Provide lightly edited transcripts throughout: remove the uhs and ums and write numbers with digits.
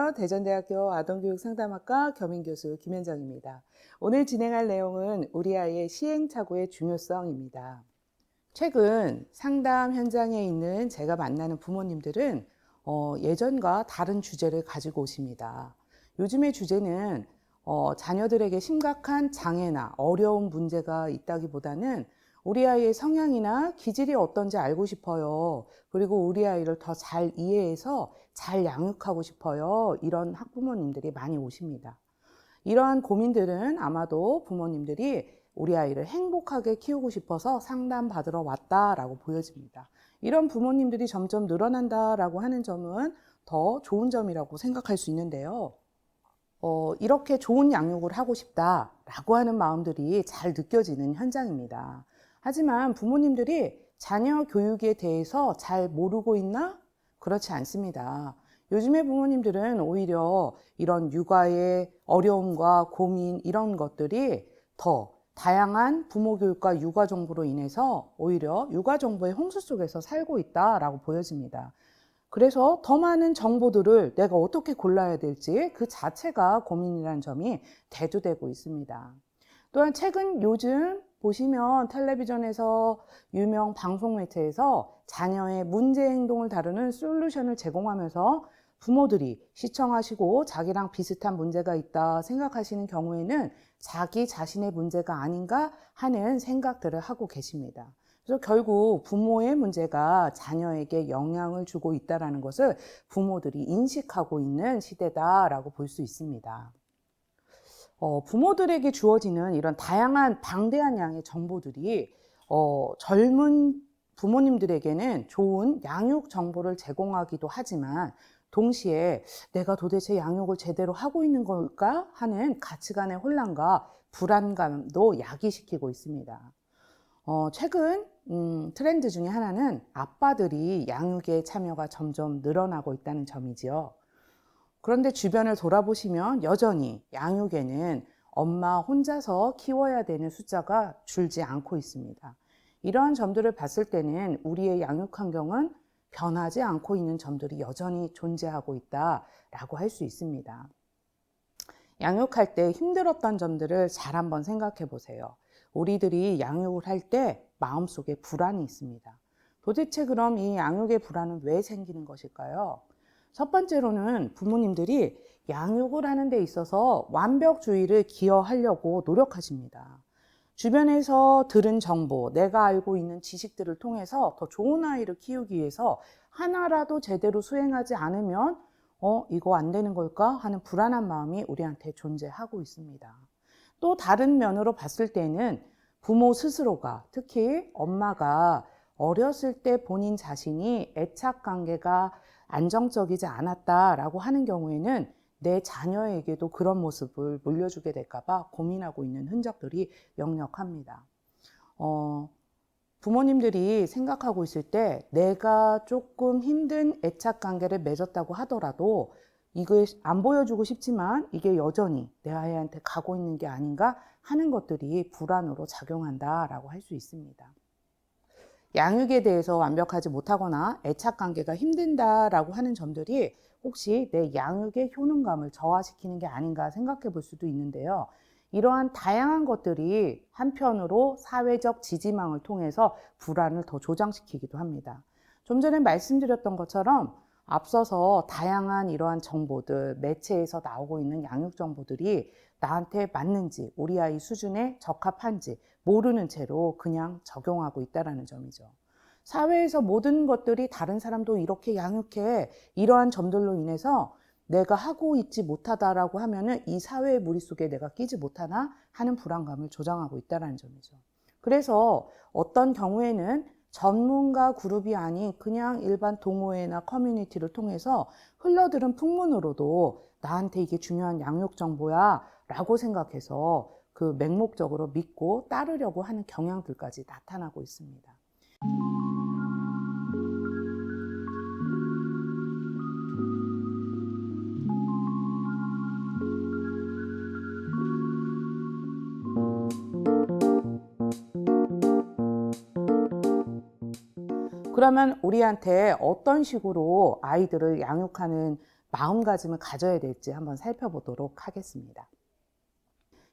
안녕하세요. 대전대학교 아동교육상담학과 겸임교수 김현정입니다. 오늘 진행할 내용은 우리 아이의 시행착오의 중요성입니다. 최근 상담 현장에 있는 제가 만나는 부모님들은 예전과 다른 주제를 가지고 오십니다. 요즘의 주제는 자녀들에게 심각한 장애나 어려운 문제가 있다기보다는 우리 아이의 성향이나 기질이 어떤지 알고 싶어요. 그리고 우리 아이를 더 잘 이해해서 잘 양육하고 싶어요. 이런 학부모님들이 많이 오십니다. 이러한 고민들은 아마도 부모님들이 우리 아이를 행복하게 키우고 싶어서 상담받으러 왔다라고 보여집니다. 이런 부모님들이 점점 늘어난다라고 하는 점은 더 좋은 점이라고 생각할 수 있는데요. 이렇게 좋은 양육을 하고 싶다라고 하는 마음들이 잘 느껴지는 현장입니다. 하지만 부모님들이 자녀 교육에 대해서 잘 모르고 있나? 그렇지 않습니다. 요즘의 부모님들은 오히려 이런 육아의 어려움과 고민 이런 것들이 더 다양한 부모 교육과 육아 정보로 인해서 오히려 육아 정보의 홍수 속에서 살고 있다라고 보여집니다. 그래서 더 많은 정보들을 내가 어떻게 골라야 될지 그 자체가 고민이라는 점이 대두되고 있습니다. 또한 최근 요즘 보시면 텔레비전에서 유명 방송 매체에서 자녀의 문제 행동을 다루는 솔루션을 제공하면서 부모들이 시청하시고 자기랑 비슷한 문제가 있다 생각하시는 경우에는 자기 자신의 문제가 아닌가 하는 생각들을 하고 계십니다. 그래서 결국 부모의 문제가 자녀에게 영향을 주고 있다는 것을 부모들이 인식하고 있는 시대다라고 볼 수 있습니다. 부모들에게 주어지는 이런 다양한 방대한 양의 정보들이 젊은 부모님들에게는 좋은 양육 정보를 제공하기도 하지만 동시에 내가 도대체 양육을 제대로 하고 있는 걸까 하는 가치관의 혼란과 불안감도 야기시키고 있습니다. 최근 트렌드 중에 하나는 아빠들이 양육에 참여가 점점 늘어나고 있다는 점이지요. 그런데 주변을 돌아보시면 여전히 양육에는 엄마 혼자서 키워야 되는 숫자가 줄지 않고 있습니다. 이러한 점들을 봤을 때는 우리의 양육 환경은 변하지 않고 있는 점들이 여전히 존재하고 있다라고 할 수 있습니다. 양육할 때 힘들었던 점들을 잘 한번 생각해 보세요. 우리들이 양육을 할 때 마음속에 불안이 있습니다. 도대체 그럼 이 양육의 불안은 왜 생기는 것일까요? 첫 번째로는 부모님들이 양육을 하는 데 있어서 완벽주의를 기여하려고 노력하십니다. 주변에서 들은 정보, 내가 알고 있는 지식들을 통해서 더 좋은 아이를 키우기 위해서 하나라도 제대로 수행하지 않으면 이거 안 되는 걸까 하는 불안한 마음이 우리한테 존재하고 있습니다. 또 다른 면으로 봤을 때는 부모 스스로가, 특히 엄마가 어렸을 때 본인 자신이 애착 관계가 안정적이지 않았다라고 하는 경우에는 내 자녀에게도 그런 모습을 물려주게 될까봐 고민하고 있는 흔적들이 역력합니다. 부모님들이 생각하고 있을 때 내가 조금 힘든 애착 관계를 맺었다고 하더라도 이걸 안 보여주고 싶지만 이게 여전히 내 아이한테 가고 있는 게 아닌가 하는 것들이 불안으로 작용한다라고 할 수 있습니다. 양육에 대해서 완벽하지 못하거나 애착 관계가 힘든다라고 하는 점들이 혹시 내 양육의 효능감을 저하시키는 게 아닌가 생각해 볼 수도 있는데요. 이러한 다양한 것들이 한편으로 사회적 지지망을 통해서 불안을 더 조장시키기도 합니다. 좀 전에 말씀드렸던 것처럼 앞서서 다양한 이러한 정보들, 매체에서 나오고 있는 양육 정보들이 나한테 맞는지, 우리 아이 수준에 적합한지 모르는 채로 그냥 적용하고 있다는 점이죠. 사회에서 모든 것들이 다른 사람도 이렇게 양육해 이러한 점들로 인해서 내가 하고 있지 못하다라고 하면은 이 사회의 무리 속에 내가 끼지 못하나 하는 불안감을 조장하고 있다는 점이죠. 그래서 어떤 경우에는 전문가 그룹이 아닌 그냥 일반 동호회나 커뮤니티를 통해서 흘러들은 풍문으로도 나한테 이게 중요한 양육 정보야 라고 생각해서 그 맹목적으로 믿고 따르려고 하는 경향들까지 나타나고 있습니다. 그러면 우리한테 어떤 식으로 아이들을 양육하는 마음가짐을 가져야 될지 한번 살펴보도록 하겠습니다.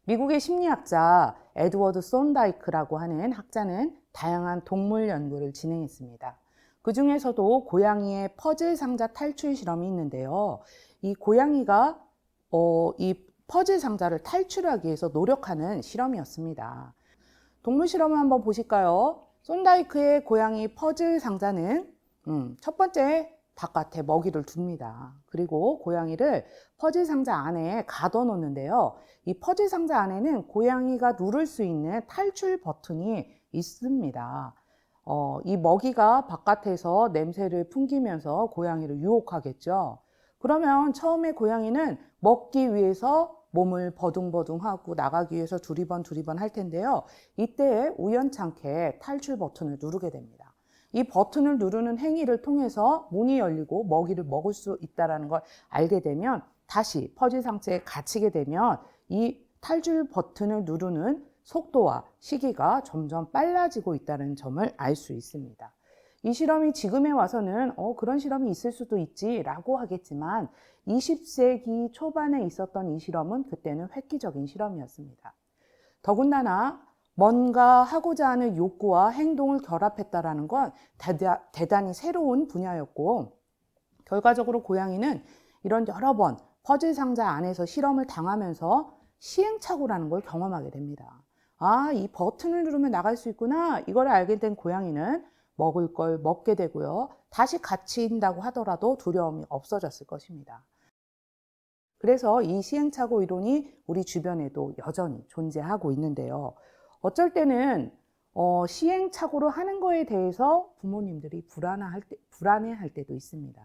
미국의 심리학자 에드워드 손다이크라고 하는 학자는 다양한 동물 연구를 진행했습니다. 그 중에서도 고양이의 퍼즐 상자 탈출 실험이 있는데요. 이 고양이가 이 퍼즐 상자를 탈출하기 위해서 노력하는 실험이었습니다. 동물 실험을 한번 보실까요? 손다이크의 고양이 퍼즐 상자는 첫 번째 바깥에 먹이를 둡니다. 그리고 고양이를 퍼즐 상자 안에 가둬 놓는데요. 이 퍼즐 상자 안에는 고양이가 누를 수 있는 탈출 버튼이 있습니다. 이 먹이가 바깥에서 냄새를 풍기면서 고양이를 유혹하겠죠. 그러면 처음에 고양이는 먹기 위해서 몸을 버둥버둥하고 나가기 위해서 두리번 할 텐데요. 이때 우연찮게 탈출 버튼을 누르게 됩니다. 이 버튼을 누르는 행위를 통해서 문이 열리고 먹이를 먹을 수 있다는 걸 알게 되면 다시 퍼즐 상자에 갇히게 되면 이 탈출 버튼을 누르는 속도와 시기가 점점 빨라지고 있다는 점을 알 수 있습니다. 이 실험이 지금에 와서는 그런 실험이 있을 수도 있지 라고 하겠지만 20세기 초반에 있었던 이 실험은 그때는 획기적인 실험이었습니다. 더군다나 뭔가 하고자 하는 욕구와 행동을 결합했다는 건 대단히 새로운 분야였고 결과적으로 고양이는 이런 여러 번 퍼즐 상자 안에서 실험을 당하면서 시행착오라는 걸 경험하게 됩니다. 아, 이 버튼을 누르면 나갈 수 있구나. 이걸 알게 된 고양이는 먹을 걸 먹게 되고요. 다시 갇힌다고 하더라도 두려움이 없어졌을 것입니다. 그래서 이 시행착오 이론이 우리 주변에도 여전히 존재하고 있는데요. 어쩔 때는 시행착오를 하는 거에 대해서 부모님들이 불안해할 때도 있습니다.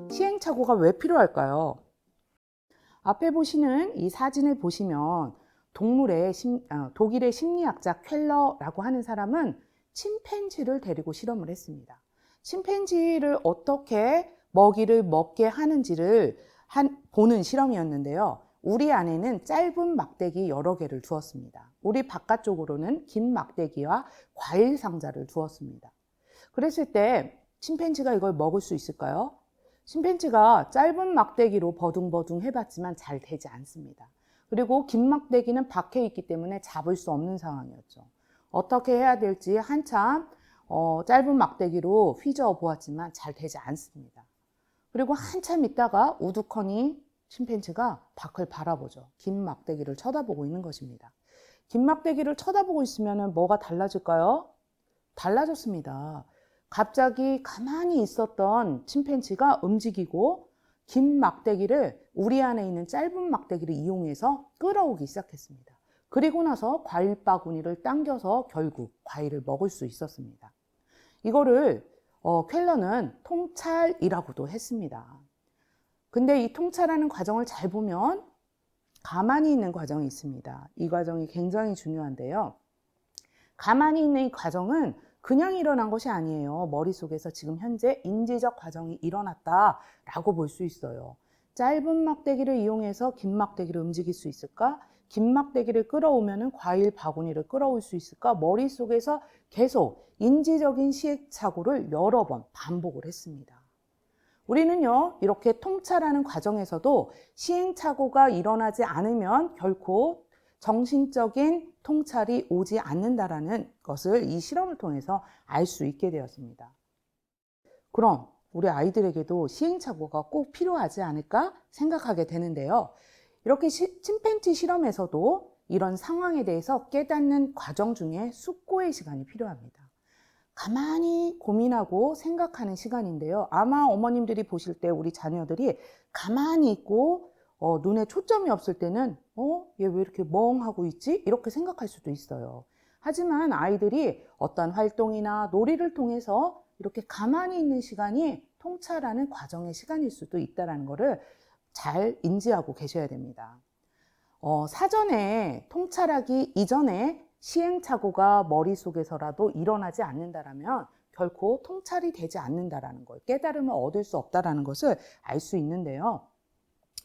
시행착오가 왜 필요할까요? 앞에 보시는 이 사진을 보시면 독일의 심리학자 켈러라고 하는 사람은 침팬지를 데리고 실험을 했습니다. 침팬지를 어떻게 먹이를 먹게 하는지를 보는 실험이었는데요. 우리 안에는 짧은 막대기 여러 개를 두었습니다. 우리 바깥쪽으로는 긴 막대기와 과일 상자를 두었습니다. 그랬을 때 침팬지가 이걸 먹을 수 있을까요? 침팬지가 짧은 막대기로 버둥버둥 해봤지만 잘 되지 않습니다. 그리고 긴 막대기는 박혀 있기 때문에 잡을 수 없는 상황이었죠. 어떻게 해야 될지 한참 짧은 막대기로 휘저어 보았지만 잘 되지 않습니다. 그리고 한참 있다가 우두커니 침팬지가 밖을 바라보죠. 긴 막대기를 쳐다보고 있는 것입니다. 긴 막대기를 쳐다보고 있으면 뭐가 달라질까요? 달라졌습니다. 갑자기 가만히 있었던 침팬지가 움직이고 긴 막대기를 우리 안에 있는 짧은 막대기를 이용해서 끌어오기 시작했습니다. 그리고 나서 과일 바구니를 당겨서 결국 과일을 먹을 수 있었습니다. 이거를 켈러는 통찰이라고도 했습니다. 근데 이 통찰하는 과정을 잘 보면 가만히 있는 과정이 있습니다. 이 과정이 굉장히 중요한데요. 가만히 있는 이 과정은 그냥 일어난 것이 아니에요. 머릿속에서 지금 현재 인지적 과정이 일어났다라고 볼 수 있어요. 짧은 막대기를 이용해서 긴 막대기를 움직일 수 있을까? 긴 막대기를 끌어오면 과일 바구니를 끌어올 수 있을까? 머릿속에서 계속 인지적인 시행착오를 여러 번 반복을 했습니다. 우리는요, 이렇게 통찰하는 과정에서도 시행착오가 일어나지 않으면 결코 정신적인 통찰이 오지 않는다라는 것을 이 실험을 통해서 알 수 있게 되었습니다. 그럼 우리 아이들에게도 시행착오가 꼭 필요하지 않을까 생각하게 되는데요. 이렇게 침팬지 실험에서도 이런 상황에 대해서 깨닫는 과정 중에 숙고의 시간이 필요합니다. 가만히 고민하고 생각하는 시간인데요. 아마 어머님들이 보실 때 우리 자녀들이 가만히 있고 눈에 초점이 없을 때는 얘 왜 이렇게 멍하고 있지? 이렇게 생각할 수도 있어요. 하지만 아이들이 어떤 활동이나 놀이를 통해서 이렇게 가만히 있는 시간이 통찰하는 과정의 시간일 수도 있다는 것을 잘 인지하고 계셔야 됩니다. 사전에 통찰하기 이전에 시행착오가 머릿속에서라도 일어나지 않는다면 결코 통찰이 되지 않는다라는 걸, 깨달음을 얻을 수 없다라는 것을 알 수 있는데요.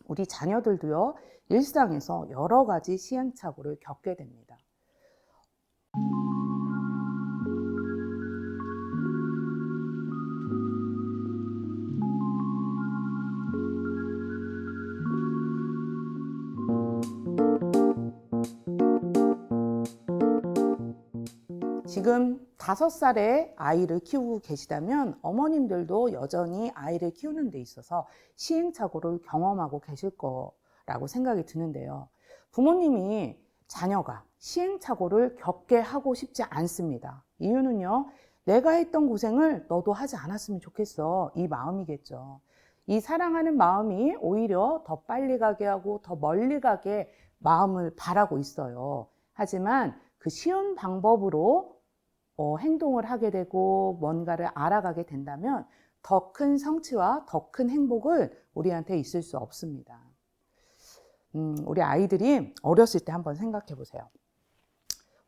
우리 자녀들도요, 일상에서 여러 가지 시행착오를 겪게 됩니다. 지금 5살의 아이를 키우고 계시다면 어머님들도 여전히 아이를 키우는 데 있어서 시행착오를 경험하고 계실 거라고 생각이 드는데요. 부모님이 자녀가 시행착오를 겪게 하고 싶지 않습니다. 이유는요, 내가 했던 고생을 너도 하지 않았으면 좋겠어. 이 마음이겠죠. 이 사랑하는 마음이 오히려 더 빨리 가게 하고 더 멀리 가게 마음을 바라고 있어요. 하지만 그 쉬운 방법으로 행동을 하게 되고 뭔가를 알아가게 된다면 더 큰 성취와 더 큰 행복을 우리한테 있을 수 없습니다. 우리 아이들이 어렸을 때 한번 생각해 보세요.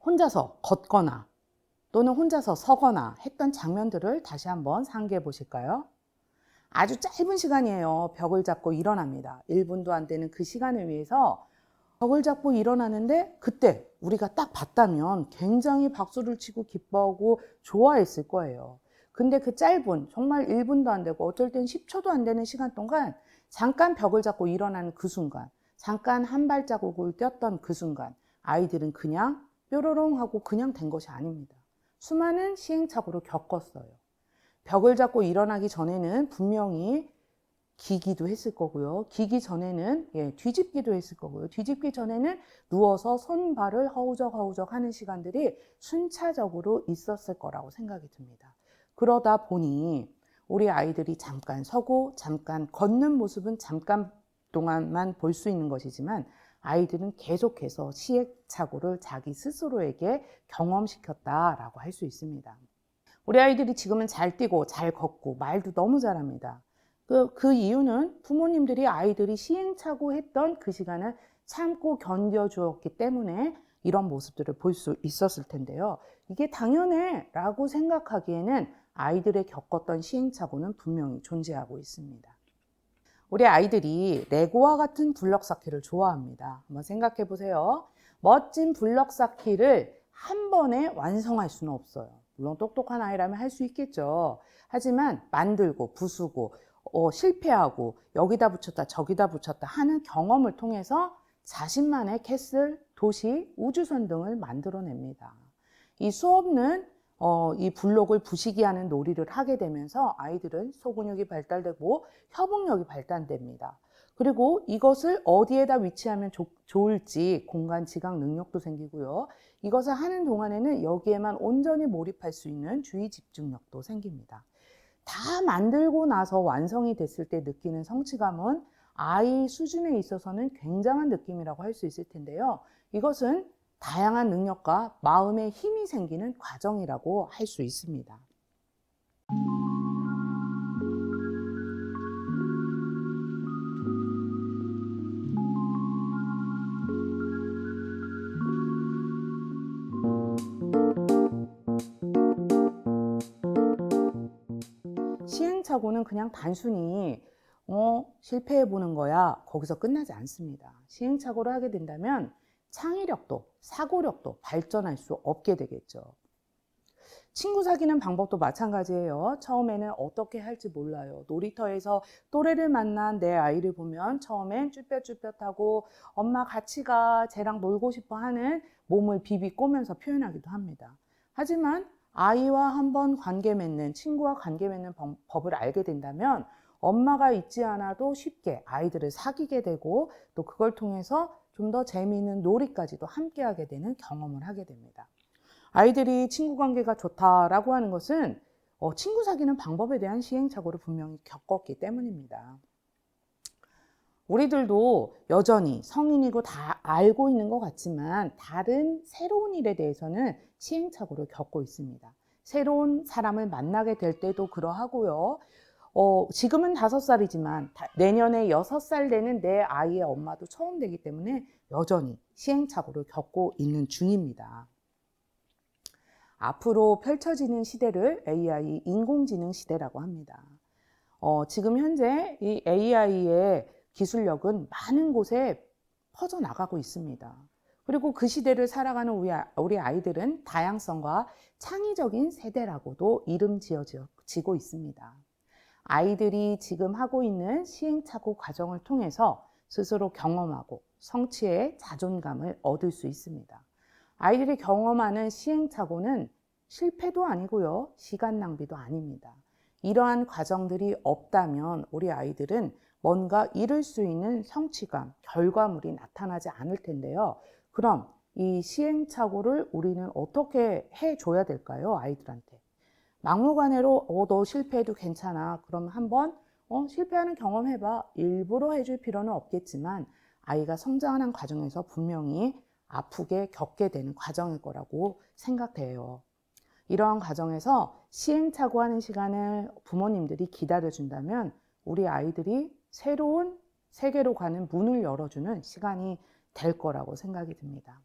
혼자서 걷거나 또는 혼자서 서거나 했던 장면들을 다시 한번 상기해 보실까요? 아주 짧은 시간이에요. 벽을 잡고 일어납니다. 1분도 안 되는 그 시간을 위해서 벽을 잡고 일어나는데 그때 우리가 딱 봤다면 굉장히 박수를 치고 기뻐하고 좋아했을 거예요. 근데 그 짧은 정말 1분도 안 되고 어쩔 땐 10초도 안 되는 시간 동안 잠깐 벽을 잡고 일어나는 그 순간, 잠깐 한 발자국을 뛰었던 그 순간, 아이들은 그냥 뾰로롱 하고 그냥 된 것이 아닙니다. 수많은 시행착오를 겪었어요. 벽을 잡고 일어나기 전에는 분명히 기기도 했을 거고요. 기기 전에는 뒤집기도 했을 거고요. 뒤집기 전에는 누워서 손발을 허우적허우적 하는 시간들이 순차적으로 있었을 거라고 생각이 듭니다. 그러다 보니 우리 아이들이 잠깐 서고 잠깐 걷는 모습은 잠깐 동안만 볼 수 있는 것이지만 아이들은 계속해서 시행착오를 자기 스스로에게 경험시켰다라고 할 수 있습니다. 우리 아이들이 지금은 잘 뛰고 잘 걷고 말도 너무 잘합니다. 그 이유는 부모님들이 아이들이 시행착오 했던 그 시간을 참고 견뎌주었기 때문에 이런 모습들을 볼 수 있었을 텐데요. 이게 당연해 라고 생각하기에는 아이들의 겪었던 시행착오는 분명히 존재하고 있습니다. 우리 아이들이 레고와 같은 블럭 쌓기를 좋아합니다. 한번 생각해 보세요. 멋진 블럭 쌓기를 한 번에 완성할 수는 없어요. 물론 똑똑한 아이라면 할 수 있겠죠. 하지만 만들고 부수고 실패하고 여기다 붙였다 저기다 붙였다 하는 경험을 통해서 자신만의 캐슬, 도시, 우주선 등을 만들어냅니다. 이 수없는 이 블록을 부시기 하는 놀이를 하게 되면서 아이들은 소근육이 발달되고 협응력이 발달됩니다. 그리고 이것을 어디에다 위치하면 좋을지 공간 지각 능력도 생기고요. 이것을 하는 동안에는 여기에만 온전히 몰입할 수 있는 주의 집중력도 생깁니다. 다 만들고 나서 완성이 됐을 때 느끼는 성취감은 아이 수준에 있어서는 굉장한 느낌이라고 할 수 있을 텐데요. 이것은 다양한 능력과 마음의 힘이 생기는 과정이라고 할 수 있습니다. 시행착오는 그냥 단순히 실패해보는 거야 거기서 끝나지 않습니다. 시행착오를 하게 된다면 창의력도 사고력도 발전할 수 없게 되겠죠. 친구 사귀는 방법도 마찬가지예요. 처음에는 어떻게 할지 몰라요. 놀이터에서 또래를 만난 내 아이를 보면 처음엔 쭈뼛쭈뼛하고 엄마 같이 가 쟤랑 놀고 싶어 하는 몸을 비비 꼬면서 표현하기도 합니다. 하지만 아이와 한번 관계 맺는 친구와 관계 맺는 법을 알게 된다면 엄마가 있지 않아도 쉽게 아이들을 사귀게 되고 또 그걸 통해서 좀 더 재미있는 놀이까지도 함께 하게 되는 경험을 하게 됩니다. 아이들이 친구 관계가 좋다라고 하는 것은 친구 사귀는 방법에 대한 시행착오를 분명히 겪었기 때문입니다. 우리들도 여전히 성인이고 다 알고 있는 것 같지만 다른 새로운 일에 대해서는 시행착오를 겪고 있습니다. 새로운 사람을 만나게 될 때도 그러하고요. 지금은 5살이지만 내년에 6살 되는 내 아이의 엄마도 처음 되기 때문에 여전히 시행착오를 겪고 있는 중입니다. 앞으로 펼쳐지는 시대를 AI, 인공지능 시대라고 합니다. 지금 현재 이 AI의 기술력은 많은 곳에 퍼져나가고 있습니다. 그리고 그 시대를 살아가는 우리 아이들은 다양성과 창의적인 세대라고도 이름 지어지고 있습니다. 아이들이 지금 하고 있는 시행착오 과정을 통해서 스스로 경험하고 성취의 자존감을 얻을 수 있습니다. 아이들이 경험하는 시행착오는 실패도 아니고요, 시간 낭비도 아닙니다. 이러한 과정들이 없다면 우리 아이들은 뭔가 이룰 수 있는 성취감, 결과물이 나타나지 않을 텐데요. 그럼 이 시행착오를 우리는 어떻게 해줘야 될까요, 아이들한테? 막무가내로 너 실패해도 괜찮아. 그럼 한번 실패하는 경험 해봐. 일부러 해줄 필요는 없겠지만 아이가 성장하는 과정에서 분명히 아프게 겪게 되는 과정일 거라고 생각돼요. 이러한 과정에서 시행착오하는 시간을 부모님들이 기다려준다면 우리 아이들이 새로운 세계로 가는 문을 열어주는 시간이 될 거라고 생각이 듭니다.